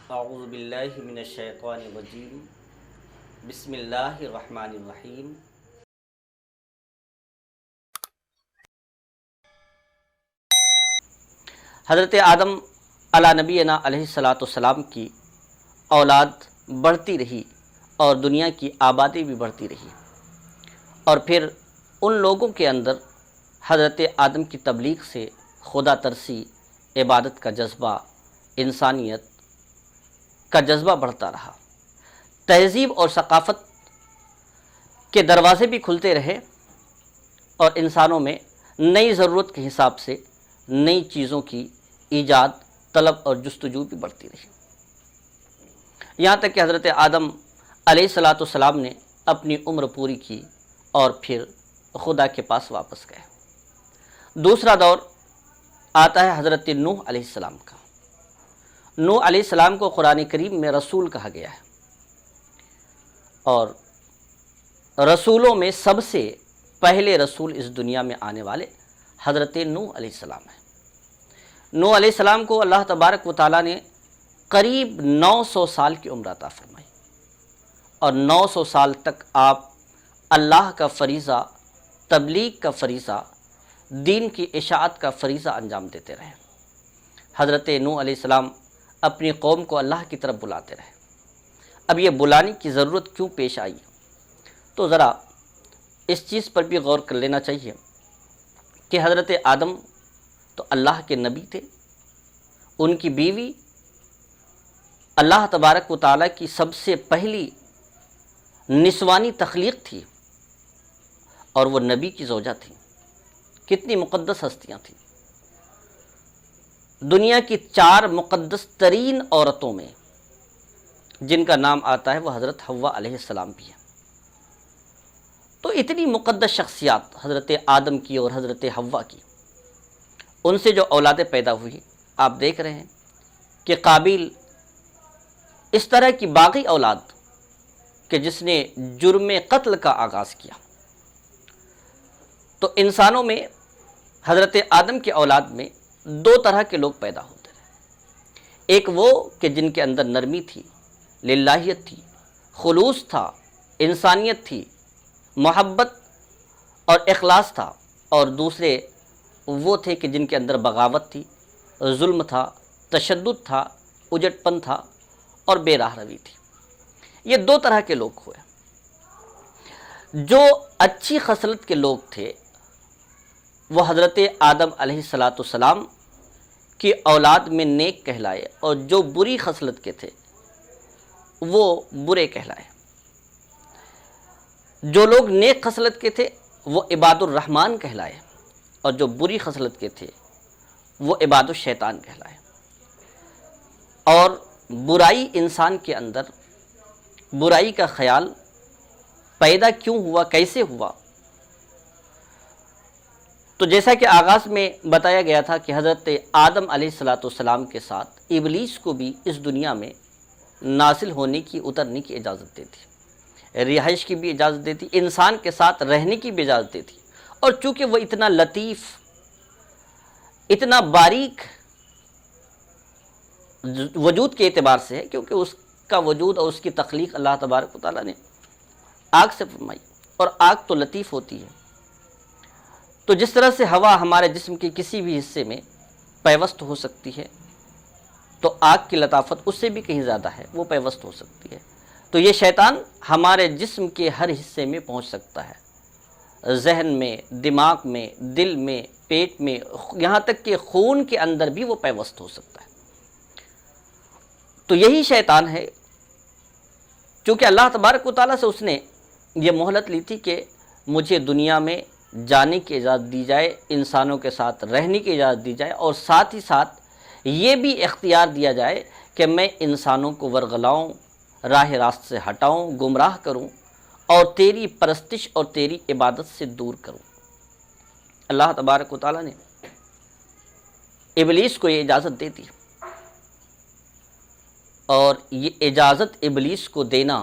اعوذ باللہ من الشیطان الرجیم بسم اللہ الرحمن الرحیم حضرت آدم علی نبینا علیہ الصلاۃ والسلام کی اولاد بڑھتی رہی اور دنیا کی آبادی بھی بڑھتی رہی، اور پھر ان لوگوں کے اندر حضرت آدم کی تبلیغ سے خدا ترسی، عبادت کا جذبہ، انسانیت کا جذبہ بڑھتا رہا، تہذیب اور ثقافت کے دروازے بھی کھلتے رہے، اور انسانوں میں نئی ضرورت کے حساب سے نئی چیزوں کی ایجاد، طلب اور جستجو بھی بڑھتی رہی، یہاں تک کہ حضرت آدم علیہ الصلاۃ والسلام نے اپنی عمر پوری کی اور پھر خدا کے پاس واپس گئے۔ دوسرا دور آتا ہے حضرت نوح علیہ السلام کا۔ نوح علیہ السلام کو قرآن کریم میں رسول کہا گیا ہے، اور رسولوں میں سب سے پہلے رسول اس دنیا میں آنے والے حضرت نوح علیہ السلام ہیں۔ نوح علیہ السلام کو اللہ تبارک و تعالیٰ نے قریب 900 سال کی عمر عطا فرمائی، اور 900 سال تک آپ اللہ کا فریضہ، تبلیغ کا فریضہ، دین کی اشاعت کا فریضہ انجام دیتے رہے۔ حضرت نوح علیہ السلام اپنی قوم کو اللہ کی طرف بلاتے رہے۔ اب یہ بلانے کی ضرورت کیوں پیش آئی، تو ذرا اس چیز پر بھی غور کر لینا چاہیے کہ حضرت آدم تو اللہ کے نبی تھے، ان کی بیوی اللہ تبارک و تعالیٰ کی سب سے پہلی نسوانی تخلیق تھی، اور وہ نبی کی زوجہ تھی۔ کتنی مقدس ہستیاں تھیں۔ دنیا کی 4 مقدس ترین عورتوں میں جن کا نام آتا ہے وہ حضرت حوا علیہ السلام بھی ہے۔ تو اتنی مقدس شخصیات حضرت آدم کی اور حضرت حوا کی، ان سے جو اولادیں پیدا ہوئی، آپ دیکھ رہے ہیں کہ قابیل اس طرح کی باقی اولاد کہ جس نے جرم قتل کا آغاز کیا۔ تو انسانوں میں حضرت آدم کے اولاد میں 2 طرح کے لوگ پیدا ہوتے رہے۔ ایک وہ کہ جن کے اندر نرمی تھی، للہیت تھی، خلوص تھا، انسانیت تھی، محبت اور اخلاص تھا، اور دوسرے وہ تھے کہ جن کے اندر بغاوت تھی، ظلم تھا، تشدد تھا، اجٹ پن تھا اور بے راہ روی تھی۔ یہ 2 طرح کے لوگ ہوئے۔ جو اچھی خصلت کے لوگ تھے وہ حضرت آدم علیہ السلام کی اولاد میں نیک کہلائے، اور جو بری خصلت کے تھے وہ برے کہلائے۔ جو لوگ نیک خصلت کے تھے وہ عباد الرحمن کہلائے، اور جو بری خصلت کے تھے وہ عباد الشیطان کہلائے۔ اور برائی انسان کے اندر، برائی کا خیال پیدا کیوں ہوا، کیسے ہوا؟ تو جیسا کہ آغاز میں بتایا گیا تھا کہ حضرت آدم علیہ السلام کے ساتھ ابلیس کو بھی اس دنیا میں نازل ہونے کی، اترنے کی اجازت دیتی، رہائش کی بھی اجازت دیتی، انسان کے ساتھ رہنے کی بھی اجازت دیتی۔ اور چونکہ وہ اتنا لطیف، اتنا باریک وجود کے اعتبار سے ہے، کیونکہ اس کا وجود اور اس کی تخلیق اللہ تبارک و تعالیٰ نے آگ سے فرمائی، اور آگ تو لطیف ہوتی ہے۔ تو جس طرح سے ہوا ہمارے جسم کے کسی بھی حصے میں پیوست ہو سکتی ہے، تو آگ کی لطافت اس سے بھی کہیں زیادہ ہے، وہ پیوست ہو سکتی ہے۔ تو یہ شیطان ہمارے جسم کے ہر حصے میں پہنچ سکتا ہے، ذہن میں، دماغ میں، دل میں، پیٹ میں، یہاں تک کہ خون کے اندر بھی وہ پیوست ہو سکتا ہے۔ تو یہی شیطان ہے، چونکہ اللہ تبارک و تعالیٰ سے اس نے یہ مہلت لی تھی کہ مجھے دنیا میں جانے کی اجازت دی جائے، انسانوں کے ساتھ رہنے کی اجازت دی جائے، اور ساتھ ہی ساتھ یہ بھی اختیار دیا جائے کہ میں انسانوں کو ورغلاؤں، راہ راست سے ہٹاؤں، گمراہ کروں، اور تیری پرستش اور تیری عبادت سے دور کروں۔ اللہ تبارک و تعالیٰ نے ابلیس کو یہ اجازت دے دی، اور یہ اجازت ابلیس کو دینا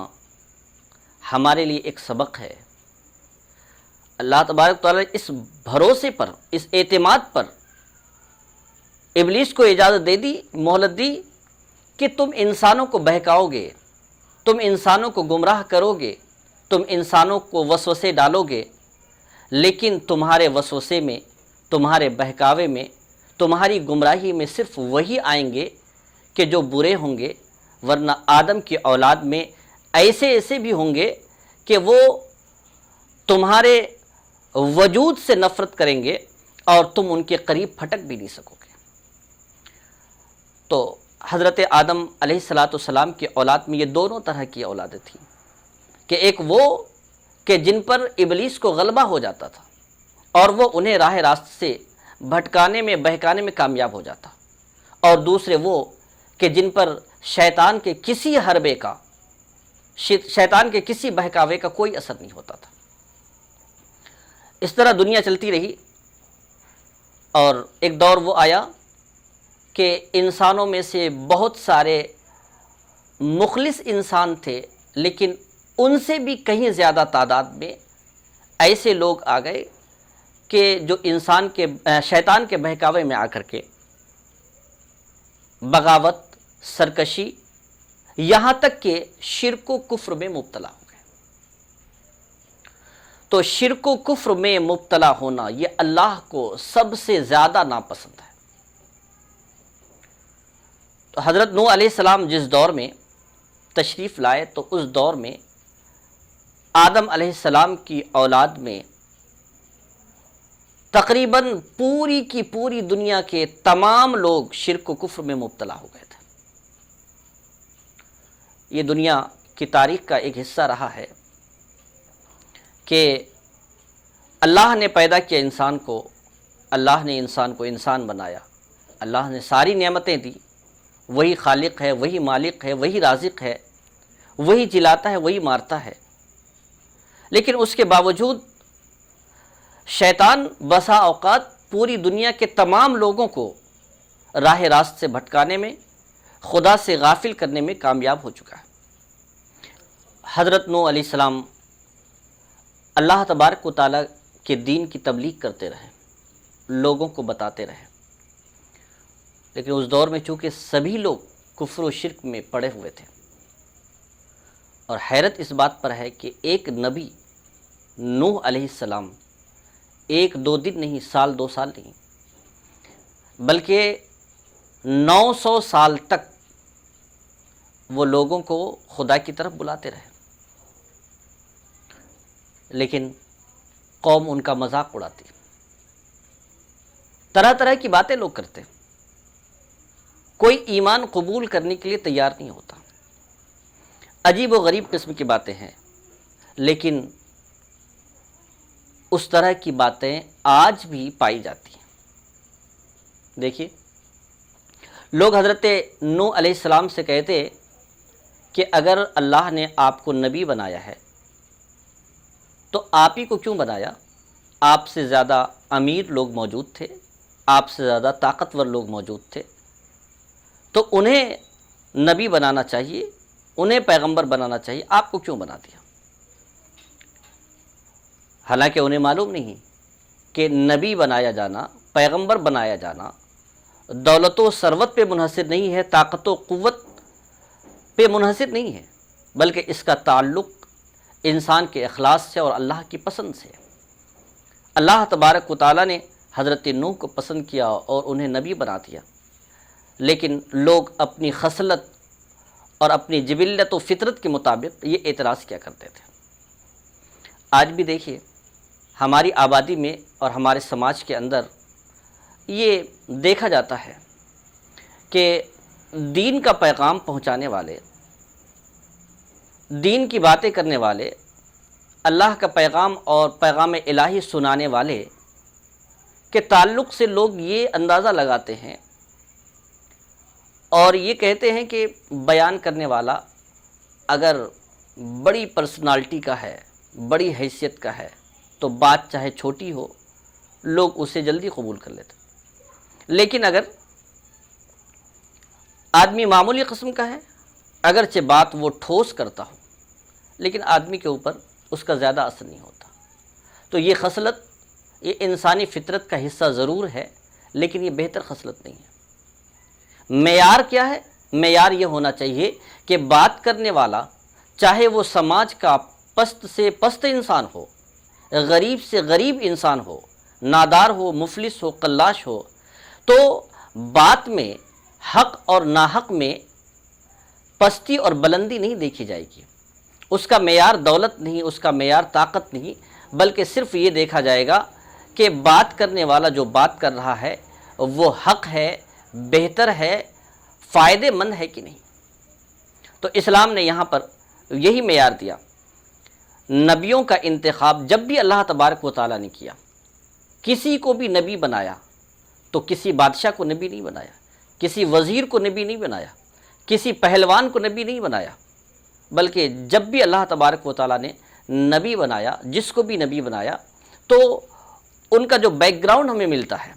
ہمارے لیے ایک سبق ہے۔ اللہ تبارک تعالیٰ نے اس بھروسے پر، اس اعتماد پر ابلیس کو اجازت دے دی، مہلت دی کہ تم انسانوں کو بہکاؤ گے، تم انسانوں کو گمراہ کرو گے، تم انسانوں کو وسوسے ڈالو گے، لیکن تمہارے وسوسے میں، تمہارے بہکاوے میں، تمہاری گمراہی میں صرف وہی آئیں گے کہ جو برے ہوں گے، ورنہ آدم کی اولاد میں ایسے ایسے بھی ہوں گے کہ وہ تمہارے وجود سے نفرت کریں گے اور تم ان کے قریب پھٹک بھی نہیں سکو گے۔ تو حضرت آدم علیہ السلام کی اولاد میں یہ دونوں طرح کی اولادیں تھیں کہ ایک وہ کہ جن پر ابلیس کو غلبہ ہو جاتا تھا اور وہ انہیں راہ راست سے بھٹکانے میں بہکانے میں کامیاب ہو جاتا، اور دوسرے وہ کہ جن پر شیطان کے کسی حربے کا، شیطان کے کسی بہکاوے کا کوئی اثر نہیں ہوتا تھا۔ اس طرح دنیا چلتی رہی، اور ایک دور وہ آیا کہ انسانوں میں سے بہت سارے مخلص انسان تھے، لیکن ان سے بھی کہیں زیادہ تعداد میں ایسے لوگ آ گئے کہ جو شیطان کے بہکاوے میں آ کر کے بغاوت، سرکشی، یہاں تک کہ شرک و کفر میں مبتلا ہو گئے۔ تو شرک و کفر میں مبتلا ہونا یہ اللہ کو سب سے زیادہ ناپسند ہے۔ تو حضرت نوح علیہ السلام جس دور میں تشریف لائے تو اس دور میں آدم علیہ السلام کی اولاد میں تقریباً پوری کی پوری دنیا کے تمام لوگ شرک و کفر میں مبتلا ہو گئے تھے۔ یہ دنیا کی تاریخ کا ایک حصہ رہا ہے کہ اللہ نے پیدا کیا انسان کو، اللہ نے انسان کو انسان بنایا، اللہ نے ساری نعمتیں دی، وہی خالق ہے، وہی مالک ہے، وہی رازق ہے، وہی جلاتا ہے، وہی مارتا ہے، لیکن اس کے باوجود شیطان بسا اوقات پوری دنیا کے تمام لوگوں کو راہ راست سے بھٹکانے میں، خدا سے غافل کرنے میں کامیاب ہو چکا ہے۔ حضرت نوح علیہ السلام اللہ تبارک و تعالیٰ کے دین کی تبلیغ کرتے رہے، لوگوں کو بتاتے رہے، لیکن اس دور میں چونکہ سبھی لوگ کفر و شرک میں پڑے ہوئے تھے، اور حیرت اس بات پر ہے کہ ایک نبی نوح علیہ السلام ایک دو دن نہیں، سال دو سال نہیں، بلکہ 900 سال تک وہ لوگوں کو خدا کی طرف بلاتے رہے، لیکن قوم ان کا مذاق اڑاتی، طرح طرح کی باتیں لوگ کرتے، کوئی ایمان قبول کرنے کے لیے تیار نہیں ہوتا، عجیب و غریب قسم کی باتیں ہیں، لیکن اس طرح کی باتیں آج بھی پائی جاتی ہیں۔ دیکھیے، لوگ حضرت نوح علیہ السلام سے کہتے کہ اگر اللہ نے آپ کو نبی بنایا ہے تو آپ ہی کو کیوں بنایا؟ آپ سے زیادہ امیر لوگ موجود تھے، آپ سے زیادہ طاقتور لوگ موجود تھے، تو انہیں نبی بنانا چاہیے، انہیں پیغمبر بنانا چاہیے، آپ کو کیوں بنا دیا؟ حالانکہ انہیں معلوم نہیں کہ نبی بنایا جانا، پیغمبر بنایا جانا دولت و ثروت پہ منحصر نہیں ہے، طاقت و قوت پہ منحصر نہیں ہے، بلکہ اس کا تعلق انسان کے اخلاص سے اور اللہ کی پسند سے۔ اللہ تبارک و تعالیٰ نے حضرت نوح کو پسند کیا اور انہیں نبی بنا دیا، لیکن لوگ اپنی خصلت اور اپنی جبلت و فطرت کے مطابق یہ اعتراض کیا کرتے تھے۔ آج بھی دیکھیے، ہماری آبادی میں اور ہمارے سماج کے اندر یہ دیکھا جاتا ہے کہ دین کا پیغام پہنچانے والے، دین کی باتیں کرنے والے، اللہ کا پیغام اور پیغام الہی سنانے والے کے تعلق سے لوگ یہ اندازہ لگاتے ہیں اور یہ کہتے ہیں کہ بیان کرنے والا اگر بڑی پرسنالٹی کا ہے، بڑی حیثیت کا ہے، تو بات چاہے چھوٹی ہو لوگ اسے جلدی قبول کر لیتے، لیکن اگر آدمی معمولی قسم کا ہے، اگرچہ بات وہ ٹھوس کرتا ہو، لیکن آدمی کے اوپر اس کا زیادہ اثر نہیں ہوتا۔ تو یہ خصلت، یہ انسانی فطرت کا حصہ ضرور ہے، لیکن یہ بہتر خصلت نہیں ہے۔ معیار کیا ہے؟ معیار یہ ہونا چاہیے کہ بات کرنے والا چاہے وہ سماج کا پست سے پست انسان ہو، غریب سے غریب انسان ہو، نادار ہو، مفلس ہو، قلاش ہو، تو بات میں حق اور ناحق میں پستی اور بلندی نہیں دیکھی جائے گی۔ اس کا معیار دولت نہیں، اس کا معیار طاقت نہیں، بلکہ صرف یہ دیکھا جائے گا کہ بات کرنے والا جو بات کر رہا ہے وہ حق ہے، بہتر ہے، فائدے مند ہے کہ نہیں۔ تو اسلام نے یہاں پر یہی معیار دیا۔ نبیوں کا انتخاب جب بھی اللہ تبارک و تعالیٰ نے کیا، کسی کو بھی نبی بنایا تو کسی بادشاہ کو نبی نہیں بنایا، کسی وزیر کو نبی نہیں بنایا، کسی پہلوان کو نبی نہیں بنایا، بلکہ جب بھی اللہ تبارک و تعالیٰ نے نبی بنایا، جس کو بھی نبی بنایا، تو ان کا جو بیک گراؤنڈ ہمیں ملتا ہے،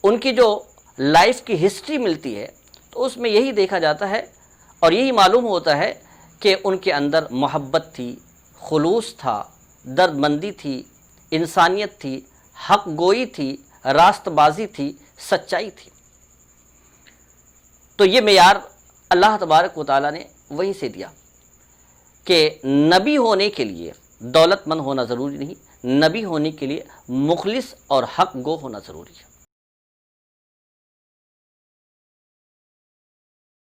ان کی جو لائف کی ہسٹری ملتی ہے، تو اس میں یہی دیکھا جاتا ہے اور یہی معلوم ہوتا ہے کہ ان کے اندر محبت تھی، خلوص تھا، درد مندی تھی، انسانیت تھی، حق گوئی تھی، راست بازی تھی، سچائی تھی۔ تو یہ معیار اللہ تبارک و تعالیٰ نے وہیں سے دیا کہ نبی ہونے کے لیے دولت مند ہونا ضروری نہیں، نبی ہونے کے لیے مخلص اور حق گو ہونا ضروری ہے۔